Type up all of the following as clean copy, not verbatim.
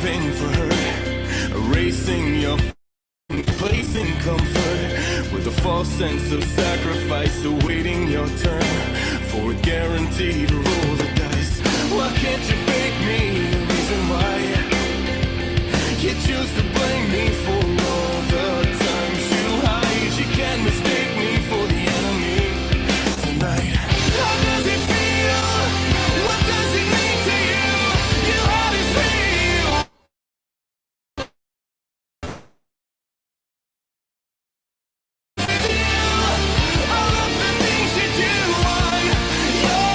living for her, erasing your place in comfort, with a false sense of sacrifice, awaiting your turn for a guarantee to roll the dice. Why can't you fake me? The reason why you choose to blame me for all the times you hide. You can't mistake me for the enemy tonight. How does it feel? What does it mean to you? Your heart is real. All of the things you do on your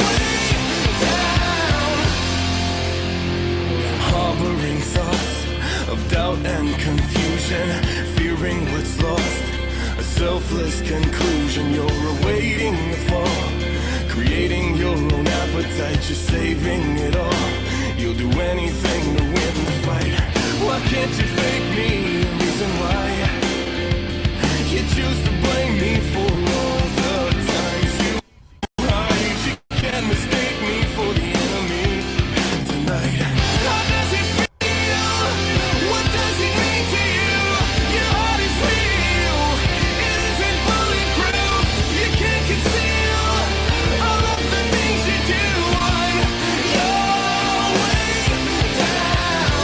way down. Harboring thoughts of doubt and confusion, fearing what's lost, a selfless conclusion. You're awaiting the fall, creating your own appetite. You're saving it all. You'll do anything to win the fight. Why can't you fake me? The reason why you choose to blame me for all the times you hide. You can't mistake me for the enemy tonight. How does it feel? What does it mean to you? Your heart is real. It isn't bulletproof. You can't conceal all of the things you do on your way down.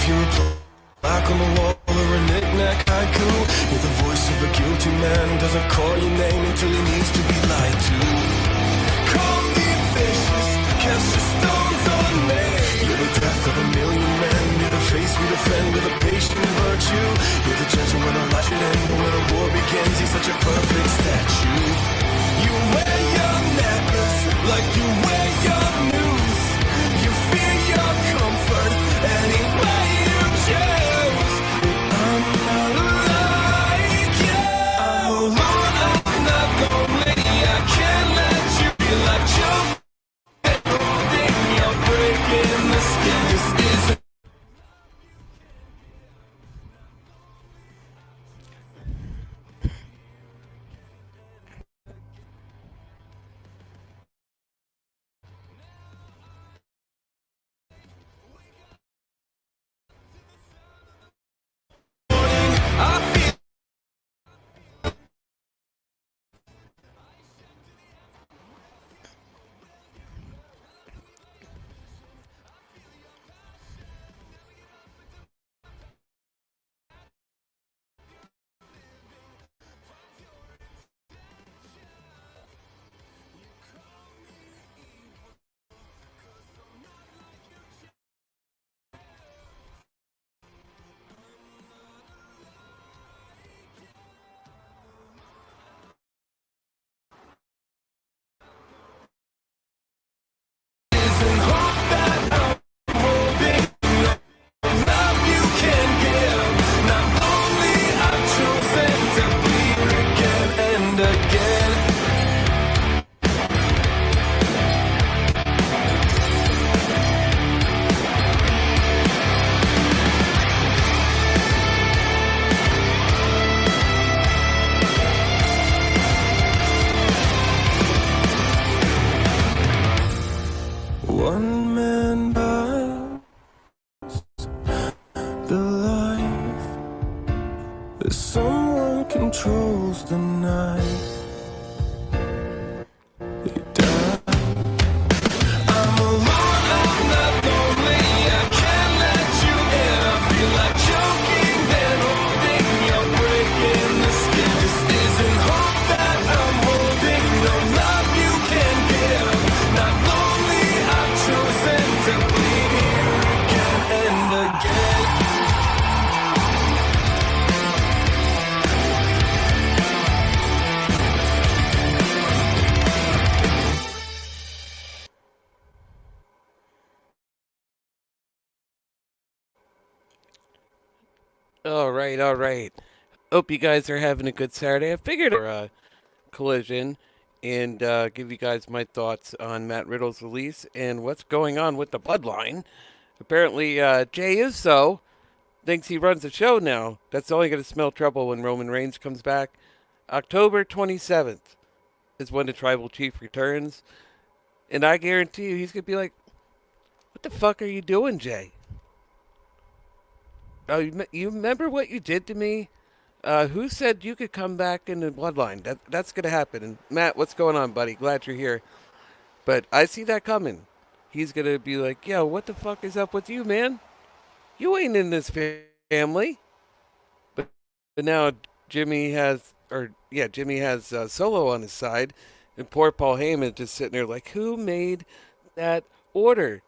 You're a plaque on the wall or a knick-knack haiku. You're the voice of a guilty man who doesn't call your name until he needs to be lied to. Call me vicious, cast your stones on me. You're the death of a million men. You're the face we defend with a patient virtue. You're the judge when a life should end, but when a war begins, he's such a perfect statue. You wear your necklace like you wear your news. You fear your comfort any way you choose. But I'm not like you. I'm alone, I'm not lonely. I can't let you be like you. You're breaking the skin. This isn't one man buys the life. Someone controls the night. He died. I'm alone, I'm not lonely. I can't let you in. I feel like choking and holding. You're breaking the skin. This isn't hope that I'm holding. No love you can give. Not lonely, I've chosen to bleed here again and again. All right, all right. Hope you guys are having a good Saturday. I figured a collision and give you guys my thoughts on Matt Riddle's release and what's going on with the Bloodline. Apparently, Jay Uso thinks he runs the show now. That's only going to smell trouble when Roman Reigns comes back. October 27th is when the Tribal Chief returns. And I guarantee you he's going to be like, what the fuck are you doing, Jay? Oh, you remember what you did to me? Who said you could come back in the Bloodline? That's gonna happen. And Matt, what's going on, buddy? Glad you're here. But I see that coming. He's gonna be like, "Yo, what the fuck is up with you, man? You ain't in this family." But now Jimmy has Solo on his side, and poor Paul Heyman just sitting there like, "Who made that order?"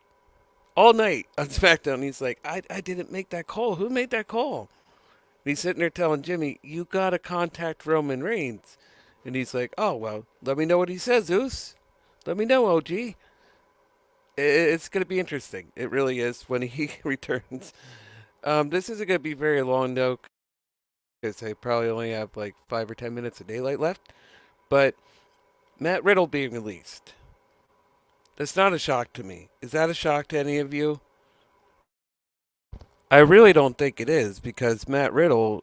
All night on SmackDown, he's like, I didn't make that call. Who made that call? And he's sitting there telling Jimmy, you got to contact Roman Reigns. And he's like, oh, well, let me know what he says, Zeus. Let me know, OG. It's going to be interesting. It really is when he returns. This isn't going to be very long, though, because I probably only have like 5 or 10 minutes of daylight left. But Matt Riddle being released. That's not a shock to me. Is that a shock to any of you? I really don't think it is because Matt Riddle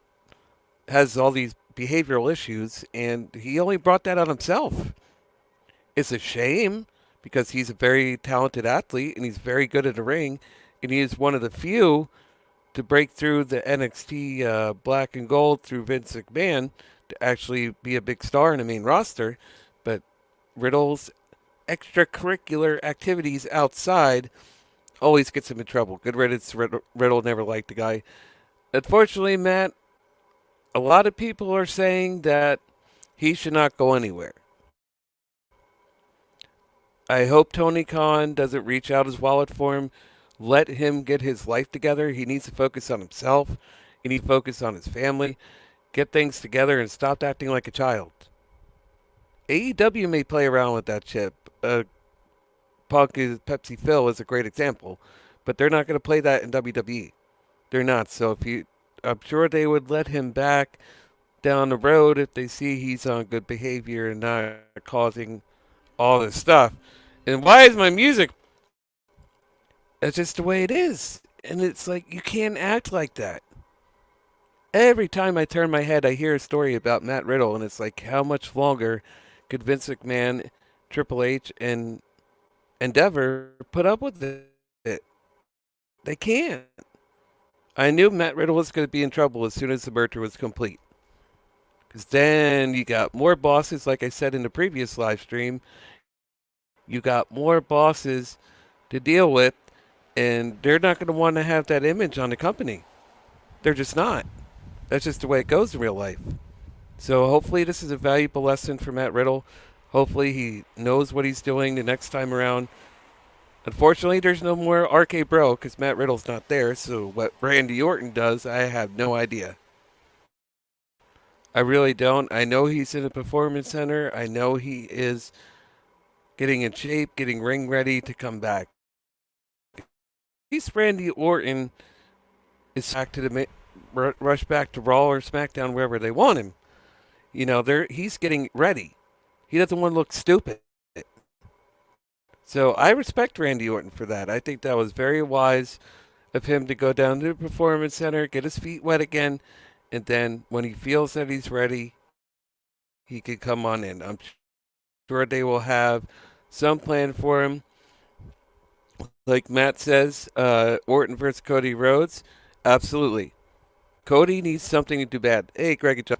has all these behavioral issues and he only brought that on himself. It's a shame because he's a very talented athlete and he's very good at the ring and he is one of the few to break through the NXT black and gold through Vince McMahon to actually be a big star in the main roster. But Riddle's extracurricular activities outside Always gets him in trouble. Good riddance. Riddle never liked the guy. Unfortunately, Matt, a lot of people are saying that he should not go anywhere. I hope Tony Khan doesn't reach out his wallet for him. Let him get his life together. He needs to focus on himself. He needs to focus on his family. Get things together and stop acting like a child. AEW may play around with that shit. Punk is Pepsi Phil is a great example, but they're not going to play that in WWE. They're not. So I'm sure they would let him back down the road if they see he's on good behavior and not causing all this stuff. And why is my music? That's just the way it is. And it's like, you can't act like that. Every time I turn my head, I hear a story about Matt Riddle, and it's like, how much longer could Vince McMahon, Triple H, and Endeavor put up with it? They can't. I knew Matt Riddle was going to be in trouble as soon as the merger was complete. Because then you got more bosses, like I said in the previous live stream. You got more bosses to deal with, and they're not going to want to have that image on the company. They're just not. That's just the way it goes in real life. So hopefully this is a valuable lesson for Matt Riddle. Hopefully he knows what he's doing the next time around. Unfortunately, there's no more RK Bro because Matt Riddle's not there. So what Randy Orton does, I have no idea. I really don't. I know he's in a performance center. I know he is getting in shape, getting ring ready to come back. At least Randy Orton is back to the rush back to Raw or SmackDown wherever they want him. You know, he's getting ready. He doesn't want to look stupid. So I respect Randy Orton for that. I think that was very wise of him to go down to the Performance Center, get his feet wet again, and then when he feels that he's ready, he can come on in. I'm sure they will have some plan for him. Like Matt says, Orton versus Cody Rhodes. Absolutely. Cody needs something to do bad. Hey, Greg and John.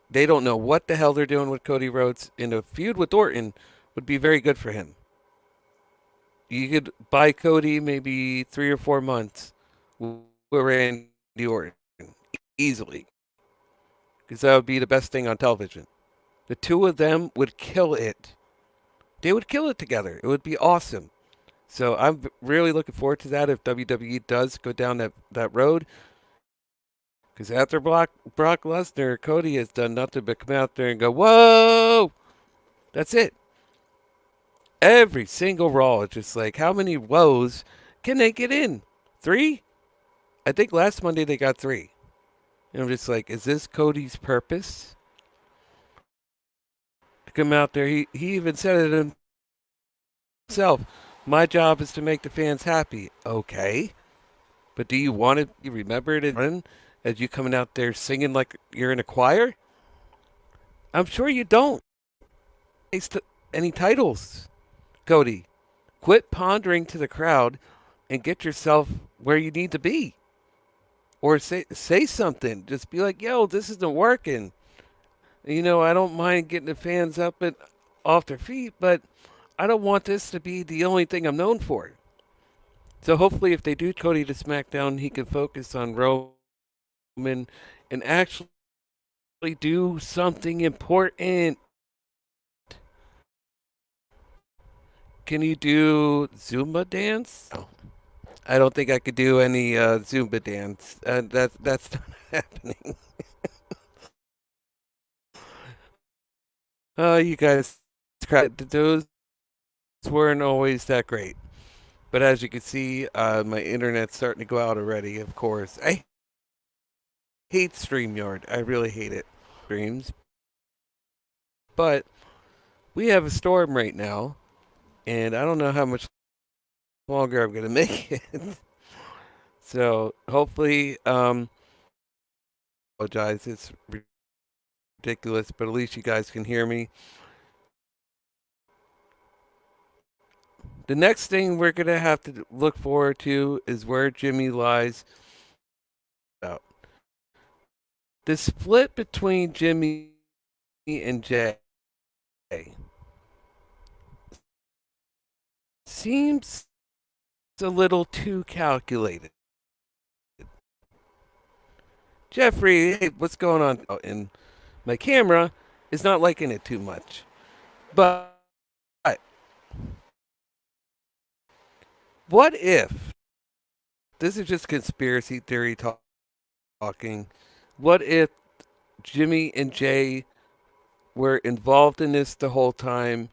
They don't know what the hell they're doing with Cody Rhodes, and a feud with Orton would be very good for him. You could buy Cody maybe 3 or 4 months with Randy Orton easily, because that would be the best thing on television. The two of them would kill it. They would kill it together. It would be awesome. So I'm really looking forward to that if WWE does go down that road. Because after Brock Lesnar, Cody has done nothing but come out there and go, whoa! That's it. Every single Raw is just like, how many woes can they get in? 3? I think last Monday they got 3. And I'm just like, is this Cody's purpose? To come out there, he even said it himself. My job is to make the fans happy. Okay. But do you want to be remembered as you coming out there singing like you're in a choir? I'm sure you don't. Any titles, Cody. Quit pondering to the crowd and get yourself where you need to be. Or say something. Just be like, yo, this isn't working. You know, I don't mind getting the fans up and off their feet, but I don't want this to be the only thing I'm known for. So hopefully if they do Cody to SmackDown, he can focus on Roman and actually do something important. Can you do Zumba dance? No. I don't think I could do any Zumba dance. That's not happening. You guys, those weren't always that great. But as you can see, my internet's starting to go out already, of course. I hate StreamYard. I really hate it. Streams. But we have a storm right now, and I don't know how much longer I'm going to make it. So hopefully, apologize. It's ridiculous, but at least you guys can hear me. The next thing we're going to have to look forward to is where Jimmy lies out. The split between Jimmy and Jay seems a little too calculated. Jeffrey, hey, what's going on? Oh, and my camera is not liking it too much. But what if this is just conspiracy theory talking? What if Jimmy and Jay were involved in this the whole time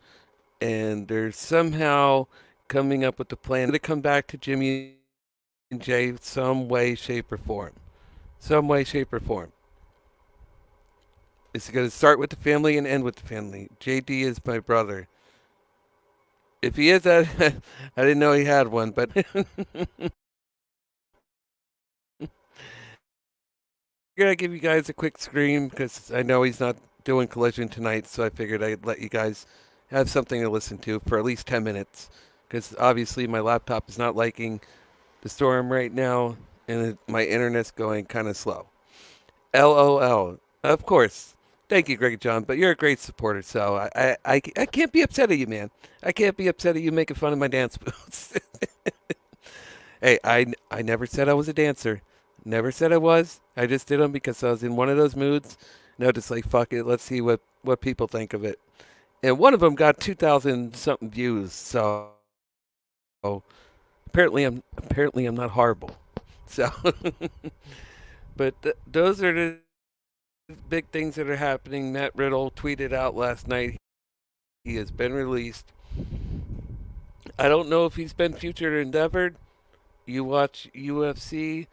and they're somehow coming up with the plan to come back to Jimmy and Jay some way, shape, or form? Some way, shape, or form. It's going to start with the family and end with the family. JD is my brother. If he is, I didn't know he had one, but figured I'd give you guys a quick scream because I know he's not doing Collision tonight, so I figured I'd let you guys have something to listen to for at least 10 minutes because obviously my laptop is not liking the storm right now and my internet's going kind of slow. LOL. Of course. Thank you, Greg John, but you're a great supporter, so I can't be upset at you, man. I can't be upset at you making fun of my dance moves. Hey, I never said I was a dancer. Never said I was. I just did them because I was in one of those moods. No, just like, fuck it, let's see what people think of it. And one of them got 2,000 something views, so apparently I'm not horrible. So, but those are the big things that are happening. Matt Riddle tweeted out last night he has been released. I don't know if he's been future endeavored. You watch UFC,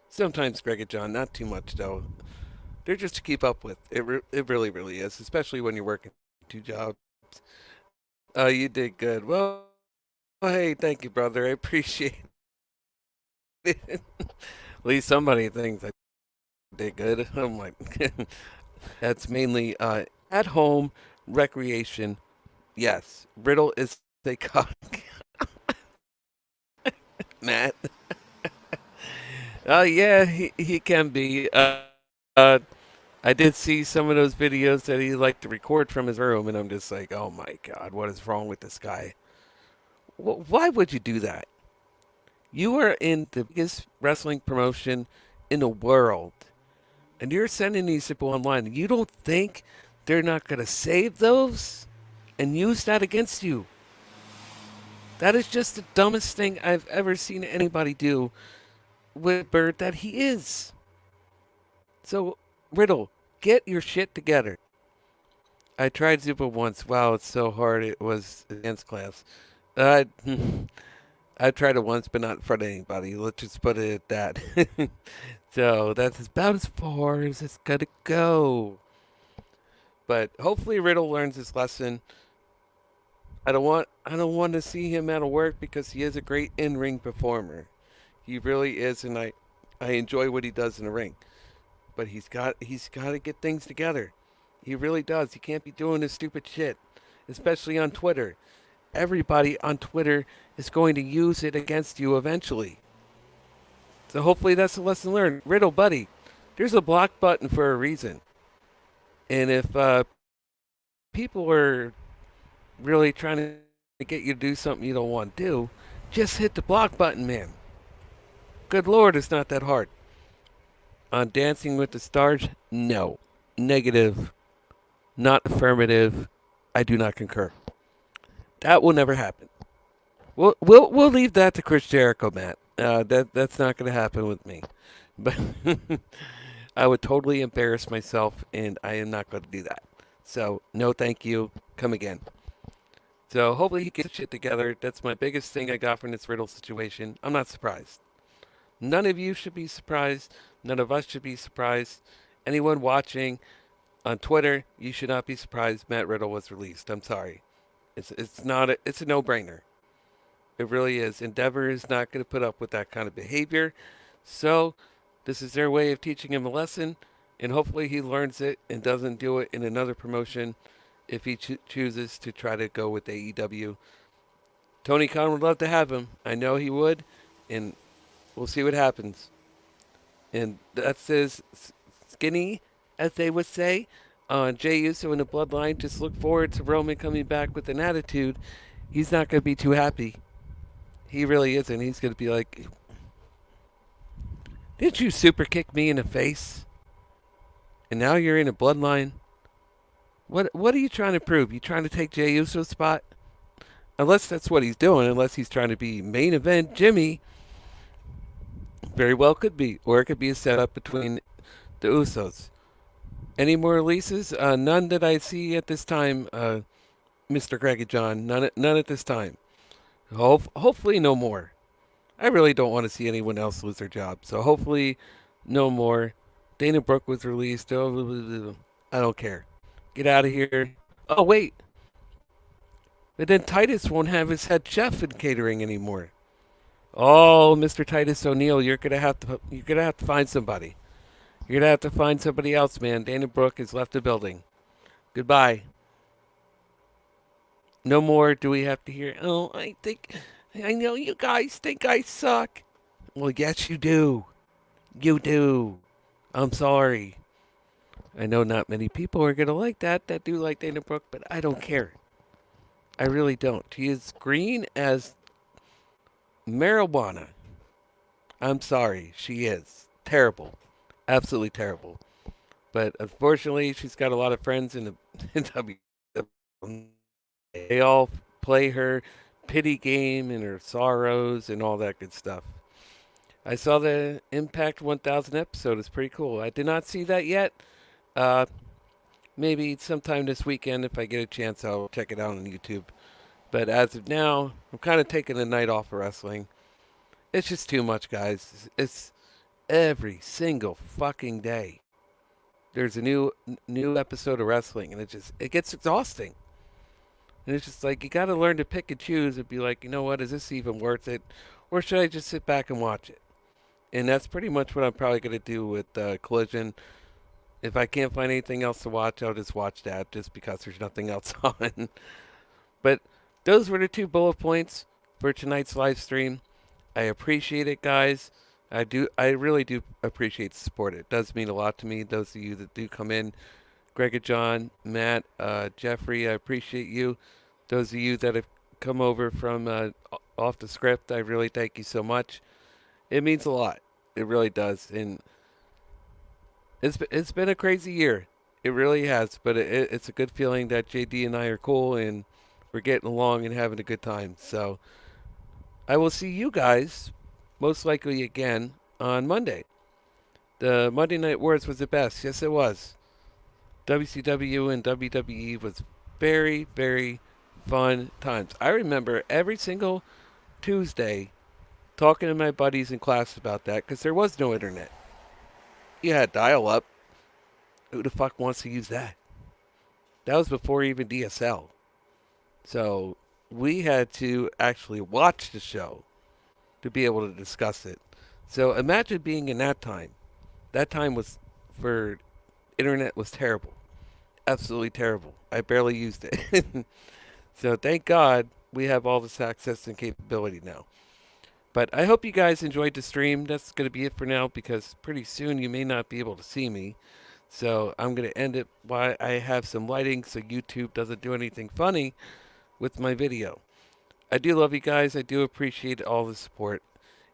sometimes Greg and John, not too much though. They're just to keep up with. It really, really is, especially when you're working two jobs. You did good. Well, hey, thank you, brother. I appreciate it. At least somebody thinks I did good. I'm like, that's mainly at home recreation. Yes, Riddle is a cock. Matt. Yeah, he can be. Uh, I did see some of those videos that he liked to record from his room, and I'm just like, oh my god, what is wrong with this guy? Why would you do that? You are in the biggest wrestling promotion in the world, and you're sending these people online. You don't think they're not going to save those and use that against you? That is just the dumbest thing I've ever seen anybody do with Bird that he is. So, Riddle, get your shit together. I tried Zupa once. Wow, it's so hard. It was a dance class. Uh, I tried it once, but not in front of anybody. Let's just put it at that. So that's about as far as it's gonna go. But hopefully Riddle learns his lesson. I don't want to see him out of work because he is a great in-ring performer. He really is, and I enjoy what he does in the ring. But he's got to get things together. He really does. He can't be doing this stupid shit, especially on Twitter. Everybody on Twitter is going to use it against you eventually. So hopefully that's a lesson learned. Riddle, buddy, there's a block button for a reason. And if people are really trying to get you to do something you don't want to do, just hit the block button, man. Good Lord, it's not that hard. On Dancing with the Stars, no. Negative. Not affirmative. I do not concur. That will never happen. We'll leave that to Chris Jericho, Matt. That's not going to happen with me. But I would totally embarrass myself, and I am not going to do that. So, no thank you. Come again. So, hopefully he gets shit together. That's my biggest thing I got from this Riddle situation. I'm not surprised. None of you should be surprised. None of us should be surprised. Anyone watching on Twitter, you should not be surprised Matt Riddle was released. I'm sorry. It's a no-brainer. It really is. Endeavor is not going to put up with that kind of behavior. So, this is their way of teaching him a lesson, and hopefully he learns it and doesn't do it in another promotion if he chooses to try to go with AEW. Tony Khan would love to have him. I know he would, and we'll see what happens. And that says skinny, as they would say. Jey Uso in the Bloodline, just look forward to Roman coming back with an attitude. He's not going to be too happy. He really isn't. He's going to be like, didn't you super kick me in the face? And now you're in a bloodline? What are you trying to prove? You trying to take Jey Uso's spot? Unless that's what he's doing, unless he's trying to be main event Jimmy, very well could be. Or it could be a setup between the Usos. Any more releases? None that I see at this time, Mr. Greg and John. None at this time. Hopefully no more. I really don't want to see anyone else lose their job. So hopefully no more. Dana Brooke was released. Oh, I don't care. Get out of here. Oh, wait. But then Titus won't have his head chef in catering anymore. Oh, Mr. Titus O'Neil, you're gonna have to find somebody. You're gonna have to find somebody else, man. Dana Brooke has left the building. Goodbye. No more do we have to hear, oh, I know you guys think I suck. Well, yes, you do. You do. I'm sorry. I know not many people are going to like that do like Dana Brooke, but I don't care. I really don't. She is green as marijuana. I'm sorry. She is. Terrible. Absolutely terrible. But unfortunately, she's got a lot of friends in the in WWE. They all play her pity game and her sorrows and all that good stuff. I saw the Impact 1000 episode. It's pretty cool. I did not see that yet. Uh, Maybe sometime this weekend, if I get a chance, I'll check it out on YouTube. But as of now, I'm kind of taking a night off of wrestling. It's just too much, guys. It's every single fucking day. There's a new episode of wrestling, and it gets exhausting. And it's just like you got to learn to pick and choose and be like, you know what, is this even worth it, or should I just sit back and watch it? And that's pretty much what I'm probably going to do with Collision. If I can't find anything else to watch, I'll just watch that just because there's nothing else on. But those were the 2 bullet points for tonight's live stream. I appreciate it, guys. I really do appreciate the support. It does mean a lot to me. Those of you that do come in, Greg and John, Matt, Jeffrey, I appreciate you. Those of you that have come over from off the script, I really thank you so much. It means a lot. It really does. And it's been a crazy year. It really has. But it's a good feeling that JD and I are cool and we're getting along and having a good time. So I will see you guys most likely again on Monday. The Monday Night Wars was the best. Yes, it was. WCW and WWE was very, very fun times. I remember every single Tuesday talking to my buddies in class about that because there was no internet. You had dial-up. Who the fuck wants to use that? That was before even DSL. So we had to actually watch the show to be able to discuss it. So imagine being in that time. That time was for internet was terrible. Absolutely terrible. I barely used it. So thank God we have all this access and capability now. But I hope you guys enjoyed the stream. That's going to be it for now because pretty soon you may not be able to see me. So I'm going to end it while I have some lighting so YouTube doesn't do anything funny with my video. I do love you guys. I do appreciate all the support.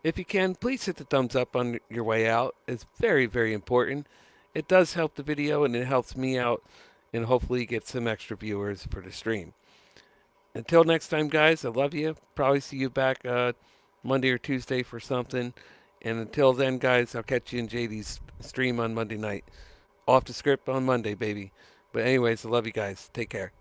If you can, please hit the thumbs up on your way out. It's very, very important. It does help the video and it helps me out and hopefully get some extra viewers for the stream. Until next time, guys, I love you. Probably see you back Monday or Tuesday for something. And until then, guys, I'll catch you in JD's stream on Monday night. Off the script on Monday, baby. But anyways, I love you guys. Take care.